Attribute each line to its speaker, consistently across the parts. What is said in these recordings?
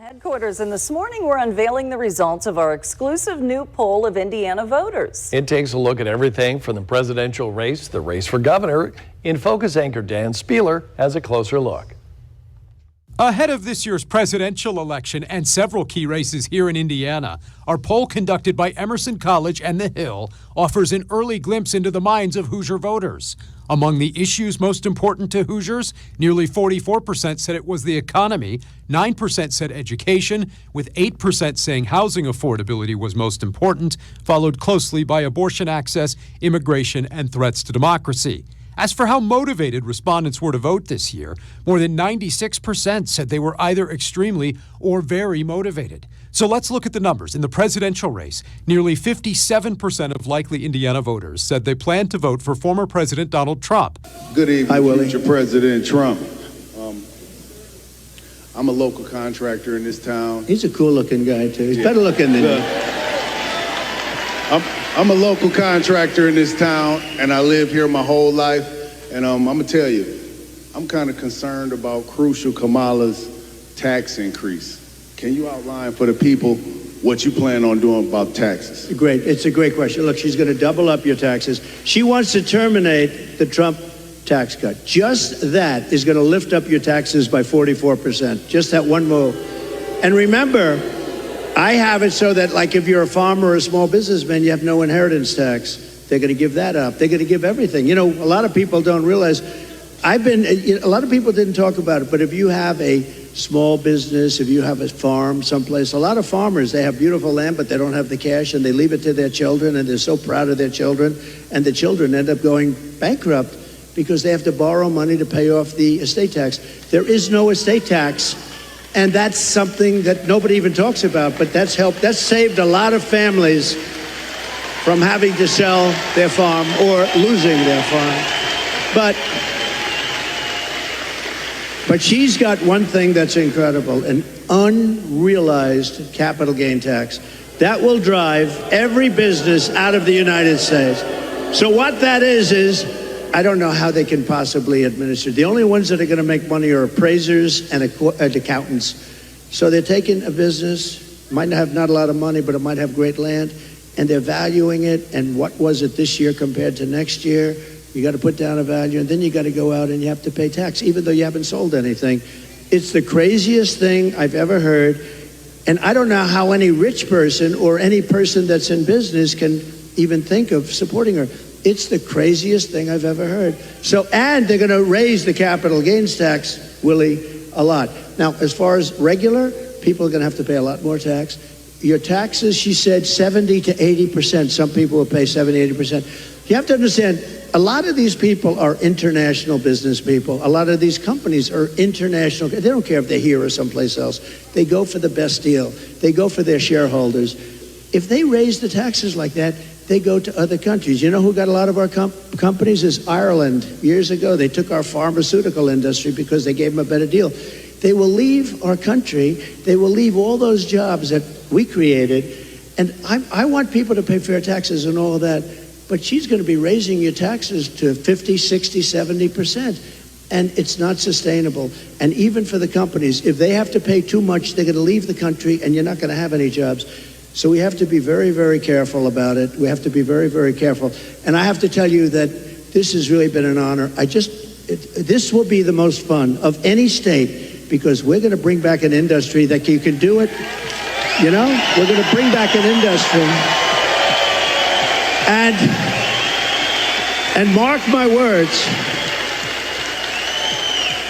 Speaker 1: Headquarters, and this morning we're unveiling the results of our exclusive new poll of Indiana voters.
Speaker 2: It takes a look at everything from the presidential race to the race for governor. In Focus anchor Dan Spieler has a closer look.
Speaker 3: Ahead of this year's presidential election and several key races here in Indiana, our poll conducted by Emerson College and The Hill offers an early glimpse into the minds of Hoosier voters. Among the issues most important to Hoosiers, nearly 44% said it was the economy, 9% said education, with 8% saying housing affordability was most important, followed closely by abortion access, immigration, and threats to democracy. As for how motivated respondents were to vote this year, more than 96% said they were either extremely or very motivated. So let's look at the numbers. In the presidential race, nearly 57% of likely Indiana voters said they planned to vote for former President Donald Trump.
Speaker 4: Good evening,
Speaker 5: Hi, Willie.
Speaker 4: future President Trump. I'm a local contractor in this town.
Speaker 5: He's a cool-looking guy, too. He's better looking than you.
Speaker 4: I'm a local contractor in this town, and I live here my whole life. And I'm going to tell you, I'm kind of concerned about crucial Kamala's tax increase. Can you outline for the people what you plan on doing about taxes?
Speaker 5: Great. It's a great question. Look, she's going to double up your taxes. She wants to terminate the Trump tax cut. Just that is going to lift up your taxes by 44%. Just that one move. And remember, I have it so that, like, if you're a farmer or a small businessman, you have no inheritance tax. They're going to give that up. They're going to give everything. You know, a lot of people don't realize, a lot of people didn't talk about it, but if you have a small business, if you have a farm someplace, a lot of farmers, they have beautiful land, but they don't have the cash, and they leave it to their children, and they're so proud of their children, and the children end up going bankrupt because they have to borrow money to pay off the estate tax. There is no estate tax. And that's something that nobody even talks about, but that's saved a lot of families from having to sell their farm or losing their farm. But she's got one thing that's incredible, an unrealized capital gain tax. That will drive every business out of the United States. So what that is I don't know how they can possibly administer. The only ones that are going to make money are appraisers and accountants. So they're taking a business, might have not a lot of money, but it might have great land, and they're valuing it. And what was it this year compared to next year? You got to put down a value, and then you got to go out and you have to pay tax, even though you haven't sold anything. It's the craziest thing I've ever heard. And I don't know how any rich person or any person that's in business can even think of supporting her. It's the craziest thing I've ever heard. So, and they're going to raise the capital gains tax, Willie, a lot. Now, as far as regular, people are going to have to pay a lot more tax. Your taxes, she said, 70 to 80%. Some people will pay 70, 80%. You have to understand, a lot of these people are international business people. A lot of these companies are international. They don't care if they're here or someplace else. They go for the best deal. They go for their shareholders. If they raise the taxes like that, they go to other countries. You know who got a lot of our companies is Ireland. Years ago, they took our pharmaceutical industry because they gave them a better deal. They will leave our country. They will leave all those jobs that we created. And I want people to pay fair taxes and all of that. But she's going to be raising your taxes to 50, 60, 70%. And it's not sustainable. And even for the companies, if they have to pay too much, they're going to leave the country and you're not going to have any jobs. So we have to be very, very careful about it. We have to be very, very careful. And I have to tell you that this has really been an honor. This will be the most fun of any state because we're going to bring back an industry that you can do it. You know, we're going to bring back an industry. And mark my words,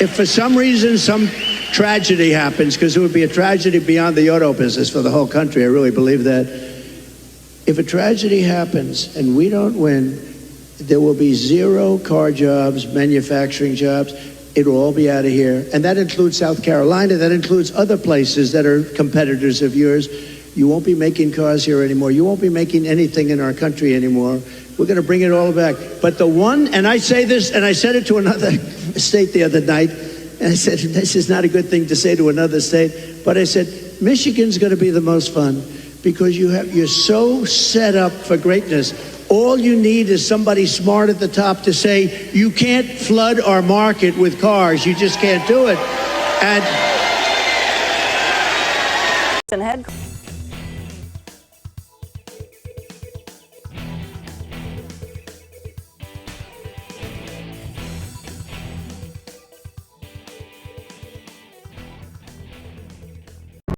Speaker 5: if for some reason some tragedy happens, because it would be a tragedy beyond the auto business for the whole country. I really believe that. If a tragedy happens and we don't win, there will be 0 car jobs, manufacturing jobs. It will all be out of here. And that includes South Carolina. That includes other places that are competitors of yours. You won't be making cars here anymore. You won't be making anything in our country anymore. We're going to bring it all back. But the one, and I say this, and I said it to another state the other night, and I said, this is not a good thing to say to another state, but I said, Michigan's going to be the most fun because you're so set up for greatness. All you need is somebody smart at the top to say, you can't flood our market with cars. You just can't do it.
Speaker 1: and headquarters.